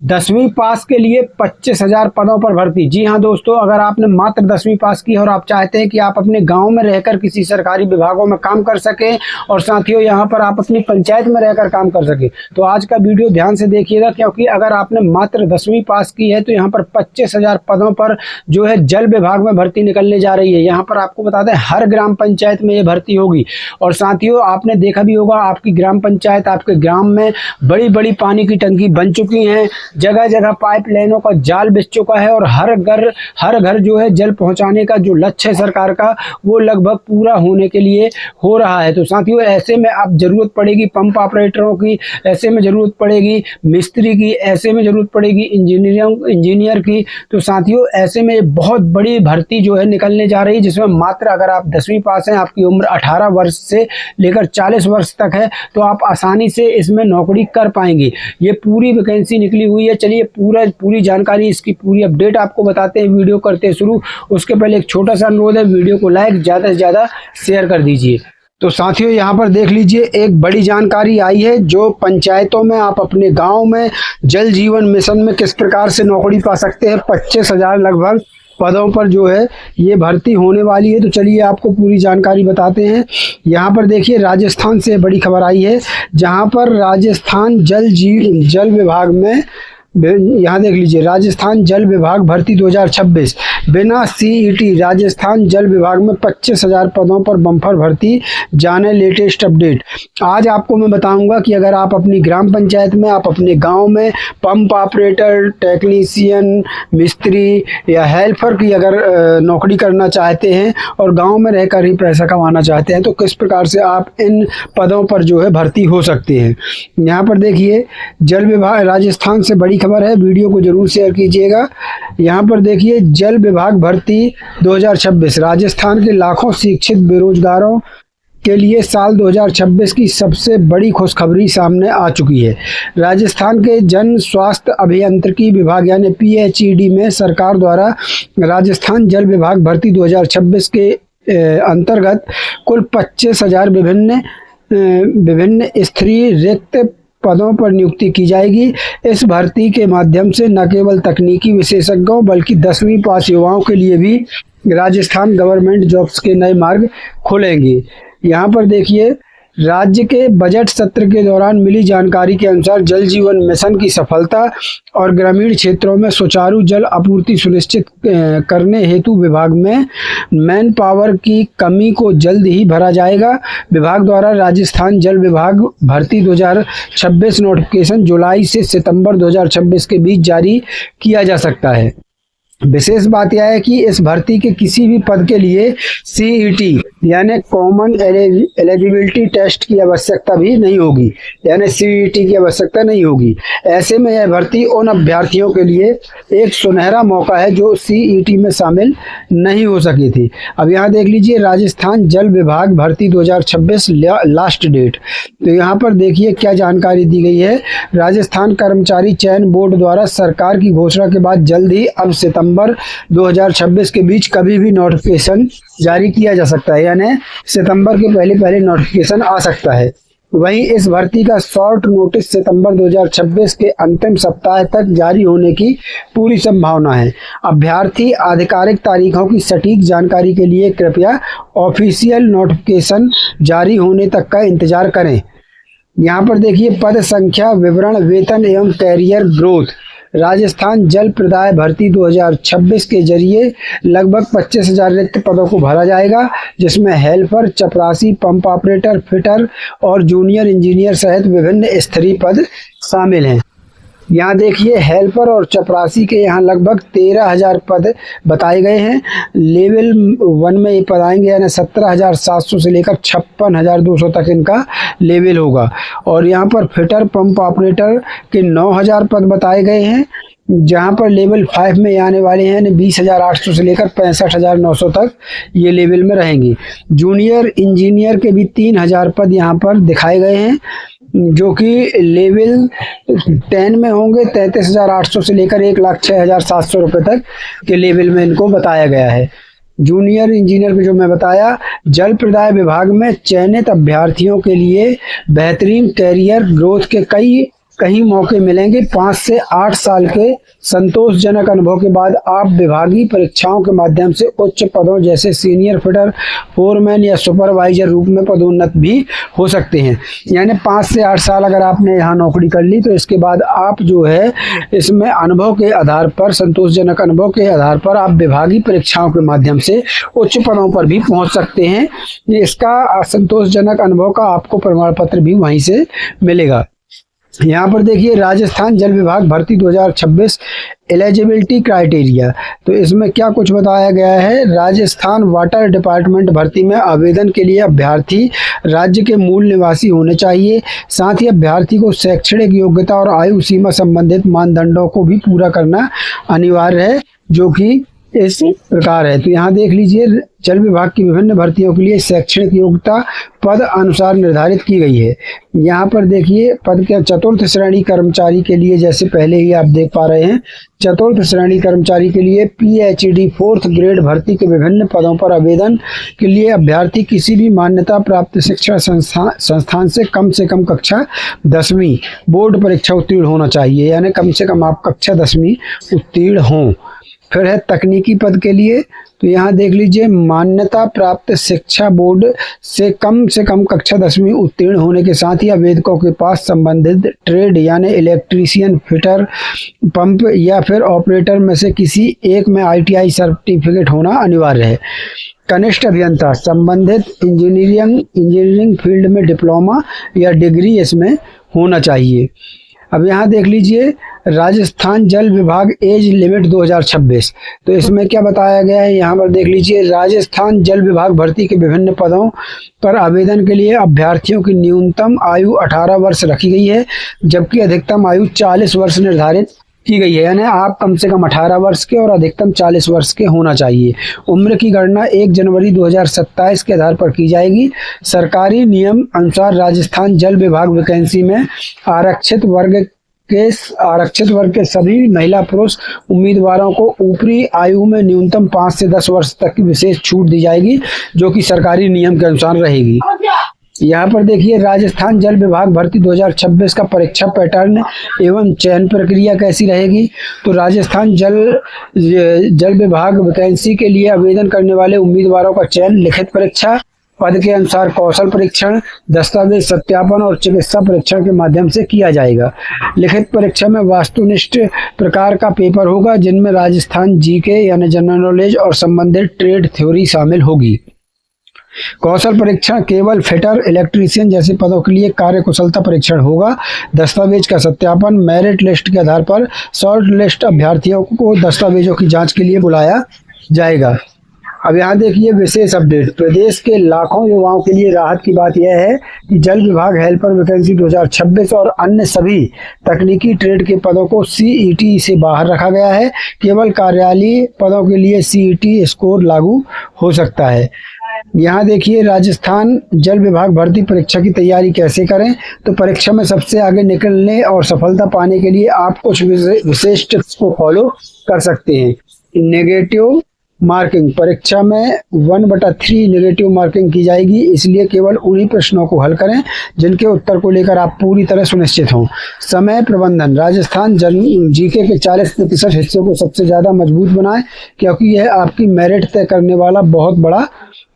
10वीं पास के लिए 25,000 पदों पर भर्ती। जी हाँ दोस्तों, अगर आपने मात्र 10वीं पास की है और आप चाहते हैं कि आप अपने गांव में रहकर किसी सरकारी विभागों में काम कर सकें और साथियों यहां पर आप अपनी पंचायत में रहकर काम कर सकें, तो आज का वीडियो ध्यान से देखिएगा, क्योंकि अगर आपने मात्र 10वीं पास की है तो यहाँ पर 25,000 पदों पर जो है जल विभाग में भर्ती निकलने जा रही है। यहाँ पर आपको बता दें हर ग्राम पंचायत में ये भर्ती होगी। और साथियों आपने देखा भी होगा, आपकी ग्राम पंचायत, आपके ग्राम में बड़ी बड़ी पानी की टंकी बन चुकी हैं, जगह जगह पाइपलाइनों का जाल बिछ चुका है और हर घर जो है जल पहुंचाने का जो लक्ष्य है सरकार का, वो लगभग पूरा होने के लिए हो रहा है। तो साथियों ऐसे में अब जरूरत पड़ेगी पंप ऑपरेटरों की, ऐसे में जरूरत पड़ेगी मिस्त्री की, ऐसे में जरूरत पड़ेगी इंजीनियर की। तो साथियों ऐसे में बहुत बड़ी भर्ती जो है निकलने जा रही है, जिसमें मात्र अगर आप 10वीं पास हैं, आपकी उम्र 18 वर्ष से लेकर 40 वर्ष तक है, तो आप आसानी से इसमें नौकरी कर पाएंगे। ये पूरी वैकेंसी निकली हुई है। चलिए पूरी जानकारी, इसकी पूरी अपडेट आपको बताते हैं। वीडियो करते हैं शुरू, उसके पहले एक छोटा सा अनुरोध है, वीडियो को लाइक ज़्यादा से ज़्यादा शेयर कर दीजिए। तो साथियों यहाँ पर देख लीजिए, एक बड़ी जानकारी आई है जो पंचायतों में आप अपने गांव में जल जीवन मिशन में किस प्रकार से नौकरी पा सकते हैं। 25,000 लगभग पदों पर जो है ये भर्ती होने वाली है। तो चलिए आपको पूरी जानकारी बताते हैं। यहाँ पर देखिए राजस्थान से बड़ी खबर आई है, जहाँ पर राजस्थान जल विभाग में, यहाँ देख लीजिए, राजस्थान जल विभाग भर्ती 2026 बिना सीईटी, राजस्थान जल विभाग में 25,000 पदों पर बम्पर भर्ती, जाने लेटेस्ट अपडेट। आज आपको मैं बताऊंगा कि अगर आप अपनी ग्राम पंचायत में, आप अपने गांव में पंप ऑपरेटर, टेक्नीशियन, मिस्त्री या हेल्पर की अगर नौकरी करना चाहते हैं और गांव में रहकर ही पैसा कमाना चाहते हैं, तो किस प्रकार से आप इन पदों पर जो है भर्ती हो सकते हैं। यहाँ पर देखिए जल विभाग राजस्थान से बड़ी खबर है, वीडियो को जरूर शेयर कीजिएगा। यहाँ पर देखिए जल विभाग भर्ती 2026, राजस्थान के लाखों शिक्षित बेरोजगारों के लिए साल 2026 की सबसे बड़ी खुशखबरी सामने आ चुकी है। राजस्थान के जन स्वास्थ्य अभियांत्रिकी विभाग यानी PHED में सरकार द्वारा राजस्थान जल विभाग भर्ती 2026 के अंतर्गत कुल 25,000 विभिन्न स्त्री रिक्त पदों पर नियुक्ति की जाएगी। इस भर्ती के माध्यम से न केवल तकनीकी विशेषज्ञों बल्कि 10वीं पास युवाओं के लिए भी राजस्थान गवर्नमेंट जॉब्स के नए मार्ग खुलेंगे। यहाँ पर देखिए राज्य के बजट सत्र के दौरान मिली जानकारी के अनुसार जल जीवन मिशन की सफलता और ग्रामीण क्षेत्रों में सुचारू जल आपूर्ति सुनिश्चित करने हेतु विभाग में मैन पावर की कमी को जल्द ही भरा जाएगा। विभाग द्वारा राजस्थान जल विभाग भर्ती 2026 नोटिफिकेशन जुलाई से सितंबर 2026 के बीच जारी किया जा सकता है। विशेष बात यह है कि इस भर्ती के किसी भी पद के लिए सीईटी यानी कॉमन एलिजिबिलिटी टेस्ट की आवश्यकता भी नहीं होगी, यानी सीईटी की आवश्यकता नहीं होगी। ऐसे में यह भर्ती उन अभ्यर्थियों के लिए एक सुनहरा मौका है जो सीईटी में शामिल नहीं हो सकी थी। अब यहाँ देख लीजिए राजस्थान जल विभाग भर्ती 2026 लास्ट डेट। तो यहाँ पर देखिए क्या जानकारी दी गई है। राजस्थान कर्मचारी चयन बोर्ड द्वारा सरकार की घोषणा के बाद जल्द ही अब सितंबर 2026 के बीच कभी भी नोटिफिकेशन जारी किया जा सकता है, यानी सितंबर के पहले नोटिफिकेशन आ सकता है। वहीं इस भर्ती का शॉर्ट नोटिस सितंबर 2026 के अंतिम सप्ताह तक जारी होने की पूरी संभावना है। अभ्यर्थी आधिकारिक तारीखों की सटीक जानकारी के लिए कृपया ऑफिशियल नोटिफिकेशन जारी होने तक का इंतजार करें। यहाँ पर देखिए पद संख्या, विवरण, वेतन एवं कैरियर ग्रोथ। राजस्थान जल प्रदाय भर्ती 2026 के जरिए लगभग 25,000 रिक्त पदों को भरा जाएगा, जिसमें हेल्पर, चपरासी, पंप ऑपरेटर, फिटर और जूनियर इंजीनियर सहित विभिन्न स्तरीय पद शामिल हैं। यहाँ देखिए हेल्पर और चपरासी के यहाँ लगभग 13,000 पद बताए गए हैं। लेवल 1 में ये पद आएंगे, यानी 17,700 से लेकर 56,200 तक इनका लेवल होगा। और यहाँ पर फिटर, पंप ऑपरेटर के 9,000 पद बताए गए हैं, जहाँ पर लेवल 5 में आने वाले हैं, यानी 20,800 से लेकर 65,900 तक ये लेवल में रहेंगे। जूनियर इंजीनियर के भी 3,000 पद यहाँ पर दिखाए गए हैं, जो कि लेवल 10 में होंगे। 33,800 से लेकर 1,06,700 रुपये तक के लेवल में इनको बताया गया है। जूनियर इंजीनियर को जो मैं बताया, जल प्रदाय विभाग में चयनित अभ्यर्थियों के लिए बेहतरीन कैरियर ग्रोथ के कई कहीं मौके मिलेंगे। 5 से 8 साल के संतोषजनक अनुभव के बाद आप विभागीय परीक्षाओं के माध्यम से उच्च पदों जैसे सीनियर फिटर, फोरमैन या सुपरवाइजर रूप में पदोन्नत भी हो सकते हैं। यानी 5 से 8 साल अगर आपने यहाँ नौकरी कर ली तो इसके बाद आप जो है इसमें अनुभव के आधार पर, संतोषजनक अनुभव के आधार पर आप विभागीय परीक्षाओं के माध्यम से उच्च पदों पर भी पहुंच सकते हैं। इसका संतोषजनक अनुभव का आपको प्रमाण पत्र भी वहीं से मिलेगा। यहाँ पर देखिए राजस्थान जल विभाग भर्ती 2026 एलिजिबिलिटी क्राइटेरिया। तो इसमें क्या कुछ बताया गया है। राजस्थान वाटर डिपार्टमेंट भर्ती में आवेदन के लिए अभ्यर्थी राज्य के मूल निवासी होने चाहिए। साथ ही अभ्यर्थी को शैक्षणिक योग्यता और आयु सीमा संबंधित मानदंडों को भी पूरा करना अनिवार्य है, जो कि इस प्रकार है। तो यहाँ देख लीजिए जल विभाग की विभिन्न भर्तियों के लिए शैक्षणिक योग्यता पद अनुसार निर्धारित की गई है। यहाँ पर देखिए पद के चतुर्थ श्रेणी कर्मचारी के लिए, जैसे पहले ही आप देख पा रहे हैं, चतुर्थ श्रेणी कर्मचारी के लिए PhD 4th ग्रेड भर्ती के विभिन्न पदों पर आवेदन के लिए अभ्यर्थी किसी भी मान्यता प्राप्त शिक्षा संस्थान से कम कक्षा 10वीं बोर्ड परीक्षा उत्तीर्ण होना चाहिए। यानी कम से कम आप कक्षा 10वीं उत्तीर्ण हों। फिर है तकनीकी पद के लिए, तो यहाँ देख लीजिए मान्यता प्राप्त शिक्षा बोर्ड से कम कक्षा 10वीं उत्तीर्ण होने के साथ ही आवेदकों के पास संबंधित ट्रेड यानी इलेक्ट्रीशियन, फिटर, पंप या फिर ऑपरेटर में से किसी एक में ITI सर्टिफिकेट होना अनिवार्य है। कनिष्ठ अभियंता संबंधित इंजीनियरिंग फील्ड में डिप्लोमा या डिग्री इसमें होना चाहिए। अब यहाँ देख लीजिए राजस्थान जल विभाग एज लिमिट 2026। तो इसमें क्या बताया गया है, यहाँ पर देख लीजिए राजस्थान जल विभाग भर्ती के विभिन्न पदों पर आवेदन के लिए अभ्यर्थियों की न्यूनतम आयु 18 वर्ष रखी गई है, जबकि अधिकतम आयु 40 वर्ष निर्धारित की गई है। यानी आप कम से कम 18 वर्ष के और अधिकतम 40 वर्ष के होना चाहिए। उम्र की गणना 1 जनवरी 2027 के आधार पर की जाएगी। सरकारी नियम अनुसार राजस्थान जल विभाग वैकेंसी में आरक्षित वर्ग के सभी महिला पुरुष उम्मीदवारों को ऊपरी आयु में न्यूनतम 5 से 10 वर्ष तक की विशेष छूट दी जाएगी, जो कि सरकारी नियम के अनुसार रहेगी। यहाँ पर देखिए राजस्थान जल विभाग भर्ती 2026 का परीक्षा पैटर्न एवं चयन प्रक्रिया कैसी रहेगी। तो राजस्थान जल विभाग वैकेंसी के लिए आवेदन करने वाले उम्मीदवारों का चयन लिखित परीक्षा, पद के अनुसार कौशल परीक्षण, दस्तावेज सत्यापन और चिकित्सा परीक्षण के माध्यम से किया जाएगा। लिखित परीक्षा में वस्तुनिष्ठ प्रकार का पेपर होगा, जिनमें राजस्थान GK यानी जनरल नॉलेज और संबंधित ट्रेड थ्योरी शामिल होगी। कौशल परीक्षण केवल फिटर, इलेक्ट्रीशियन जैसे पदों के लिए कार्य कुशलता परीक्षण होगा। दस्तावेज का सत्यापन, मेरिट लिस्ट के आधार पर शॉर्ट लिस्ट अभ्यर्थियों को दस्तावेजों की जांच के लिए बुलाया जाएगा। अब यहाँ देखिए विशेष अपडेट। प्रदेश के लाखों युवाओं के लिए राहत की बात यह है कि जल विभाग हेल्पर वैकेंसी 2026 और अन्य सभी तकनीकी ट्रेड के पदों को CET से बाहर रखा गया है। केवल कार्यालयीय पदों के लिए CET स्कोर लागू हो सकता है। यहाँ देखिए राजस्थान जल विभाग भर्ती परीक्षा की तैयारी कैसे करें। तो परीक्षा में सबसे आगे निकलने और सफलता पाने के लिए आप कुछ विशेष टिप्स को फॉलो कर सकते हैं। नेगेटिव मार्किंग, परीक्षा में 1/3 नेगेटिव मार्किंग की जाएगी, इसलिए केवल उन्हीं प्रश्नों को हल करें जिनके उत्तर को लेकर आप पूरी तरह सुनिश्चित हों। समय प्रबंधन, राजस्थान GK के 40% हिस्से को सबसे ज़्यादा मजबूत बनाएं, क्योंकि यह आपकी मेरिट तय करने वाला बहुत बड़ा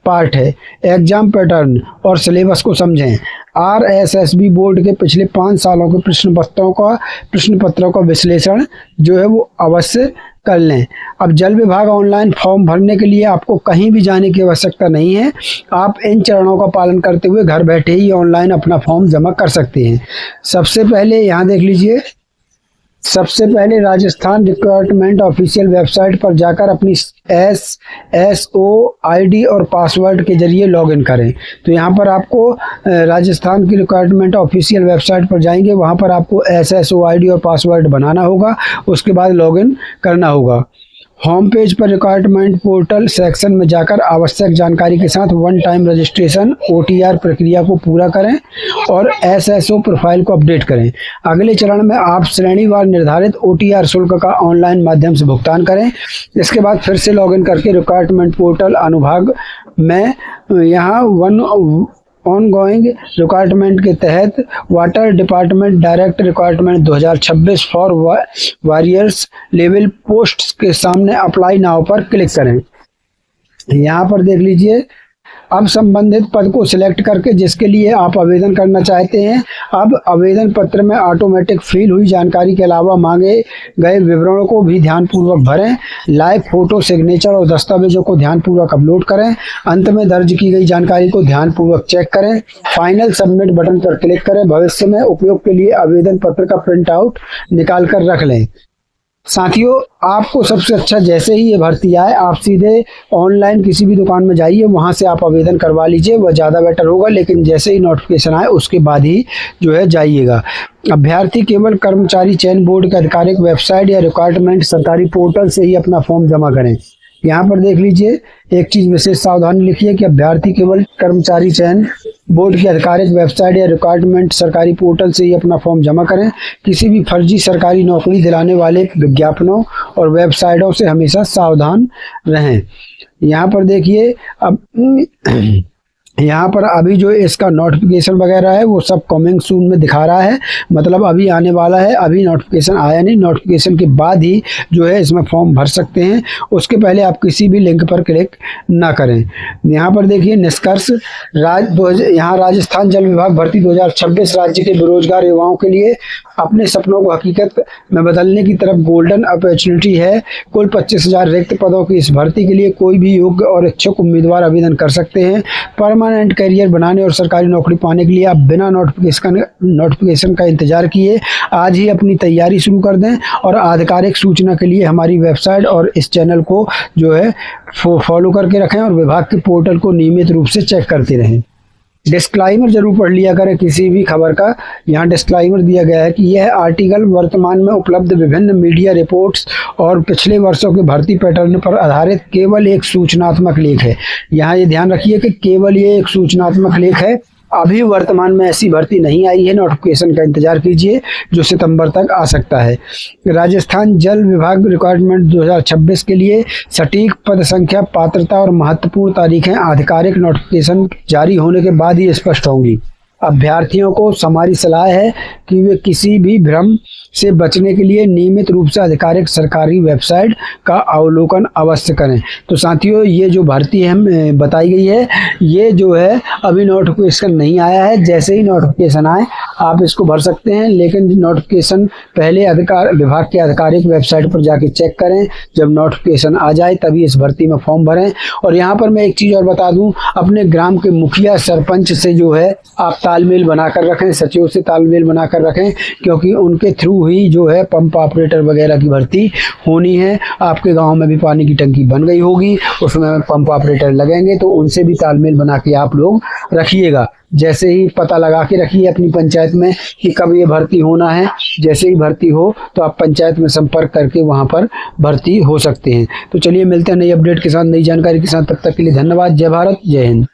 पार्ट है। एग्जाम पैटर्न और सिलेबस को समझें। RSSB बोर्ड के पिछले 5 सालों के प्रश्न पत्रों का विश्लेषण जो है वो अवश्य कर लें। अब जल विभाग ऑनलाइन फॉर्म भरने के लिए आपको कहीं भी जाने की आवश्यकता नहीं है। आप इन चरणों का पालन करते हुए घर बैठे ही ऑनलाइन अपना फॉर्म जमा कर सकते हैं। सबसे पहले यहाँ देख लीजिए, सबसे पहले राजस्थान रिक्रूटमेंट ऑफिशियल वेबसाइट पर जाकर अपनी SSO ID और पासवर्ड के जरिए लॉगिन करें। तो यहाँ पर आपको राजस्थान की रिक्रूटमेंट ऑफिशियल वेबसाइट पर जाएंगे, वहाँ पर आपको SSO ID और पासवर्ड बनाना होगा, उसके बाद लॉगिन करना होगा। होम पेज पर रिक्रूटमेंट पोर्टल सेक्शन में जाकर आवश्यक जानकारी के साथ 1 टाइम रजिस्ट्रेशन OTR प्रक्रिया को पूरा करें और SSO प्रोफाइल को अपडेट करें। अगले चरण में आप श्रेणीवार निर्धारित OTR शुल्क का ऑनलाइन माध्यम से भुगतान करें। इसके बाद फिर से लॉगिन करके रिक्रूटमेंट पोर्टल अनुभाग में यहाँ ऑन गोइंग रिक्वायरमेंट के तहत water department direct requirement 2026 for warriors level post के सामने अप्लाई नाउ पर क्लिक करें। यहाँ पर देख लीजिए, अब संबंधित पद को सिलेक्ट करके जिसके लिए आप आवेदन करना चाहते हैं, अब आवेदन पत्र में ऑटोमेटिक फिल हुई जानकारी के अलावा मांगे गए विवरणों को भी ध्यानपूर्वक भरें। लाइव फोटो, सिग्नेचर और दस्तावेजों को ध्यानपूर्वक अपलोड करें। अंत में दर्ज की गई जानकारी को ध्यानपूर्वक चेक करें। फाइनल सबमिट बटन पर क्लिक करें। भविष्य में उपयोग के लिए आवेदन पत्र का प्रिंट आउट निकाल कर रख लें। साथियों, आपको सबसे अच्छा जैसे ही ये भर्ती आए, आप सीधे ऑनलाइन किसी भी दुकान में जाइए, वहाँ से आप आवेदन करवा लीजिए, वह ज़्यादा बेटर होगा। लेकिन जैसे ही नोटिफिकेशन आए उसके बाद ही जो है जाइएगा। अभ्यर्थी केवल कर्मचारी चयन बोर्ड के आधिकारिक वेबसाइट या रिक्वायरमेंट सरकारी पोर्टल से ही अपना फॉर्म जमा करें। यहाँ पर देख लीजिए, एक चीज़ विशेष सावधानी लिखिए कि अभ्यर्थी केवल कर्मचारी चयन बोर्ड की आधिकारिक वेबसाइट या रिक्वायरमेंट सरकारी पोर्टल से ही अपना फॉर्म जमा करें। किसी भी फर्जी सरकारी नौकरी दिलाने वाले विज्ञापनों और वेबसाइटों से हमेशा सावधान रहें। यहाँ पर देखिए, अब यहाँ पर अभी जो इसका नोटिफिकेशन वगैरह है वो सब कमिंग सून में दिखा रहा है, मतलब अभी आने वाला है। अभी नोटिफिकेशन आया नहीं, नोटिफिकेशन के बाद ही जो है इसमें फॉर्म भर सकते हैं। उसके पहले आप किसी भी लिंक पर क्लिक ना करें। यहाँ पर देखिए निष्कर्ष, यहाँ राजस्थान जल विभाग भर्ती 2026 राज्य के बेरोजगार युवाओं के लिए अपने सपनों को हकीकत में बदलने की तरफ गोल्डन अपॉर्चुनिटी है। कुल 25,000 रिक्त पदों की इस भर्ती के लिए कोई भी योग्य और इच्छुक उम्मीदवार आवेदन कर सकते हैं। परमानेंट करियर बनाने और सरकारी नौकरी पाने के लिए आप बिना नोटिफिकेशन का इंतजार किए आज ही अपनी तैयारी शुरू कर दें और आधिकारिक सूचना के लिए हमारी वेबसाइट और इस चैनल को जो है फॉलो करके रखें और विभाग के पोर्टल को नियमित रूप से चेक करते रहें। डिस्क्लाइमर जरूर पढ़ लिया करें किसी भी खबर का। यहाँ डिस्क्लाइमर दिया गया है कि यह आर्टिकल वर्तमान में उपलब्ध विभिन्न मीडिया रिपोर्ट्स और पिछले वर्षों के भर्ती पैटर्न पर आधारित केवल एक सूचनात्मक लेख है। यहाँ ये ध्यान रखिए कि केवल ये एक सूचनात्मक लेख है। अभी वर्तमान में ऐसी भर्ती नहीं आई है, नोटिफिकेशन का इंतजार कीजिए जो सितंबर तक आ सकता है। राजस्थान जल विभाग रिक्वायरमेंट 2026 के लिए सटीक पद संख्या, पात्रता और महत्वपूर्ण तारीखें आधिकारिक नोटिफिकेशन जारी होने के बाद ही स्पष्ट होंगी। अभ्यर्थियों को हमारी सलाह है कि वे किसी भी भ्रम से बचने के लिए नियमित रूप से आधिकारिक सरकारी वेबसाइट का अवलोकन अवश्य करें। तो साथियों, ये जो भर्ती हमें बताई गई है, ये जो है अभी नोटिफिकेशन नहीं आया है। जैसे ही नोटिफिकेशन आए आप इसको भर सकते हैं, लेकिन नोटिफिकेशन पहले विभाग के आधिकारिक वेबसाइट पर जाके चेक करें। जब नोटिफिकेशन आ जाए तभी इस भर्ती में फॉर्म भरें। और यहाँ पर मैं एक चीज़ और बता दूँ, अपने ग्राम के मुखिया सरपंच से जो है आप तालमेल बनाकर रखें, सचिव से तालमेल बनाकर रखें, क्योंकि उनके थ्रू ही जो है पंप ऑपरेटर वगैरह की भर्ती होनी है। आपके गांव में भी पानी की टंकी बन गई होगी, उसमें पंप ऑपरेटर लगेंगे, तो उनसे भी तालमेल बना के आप लोग रखिएगा। जैसे ही पता लगा के रखिए अपनी पंचायत में कि कब ये भर्ती होना है। जैसे ही भर्ती हो तो आप पंचायत में संपर्क करके वहां पर भर्ती हो सकते हैं। तो चलिए मिलते हैं नई अपडेट के साथ, नई जानकारी के साथ। तब तक के लिए धन्यवाद। जय भारत, जय हिंद।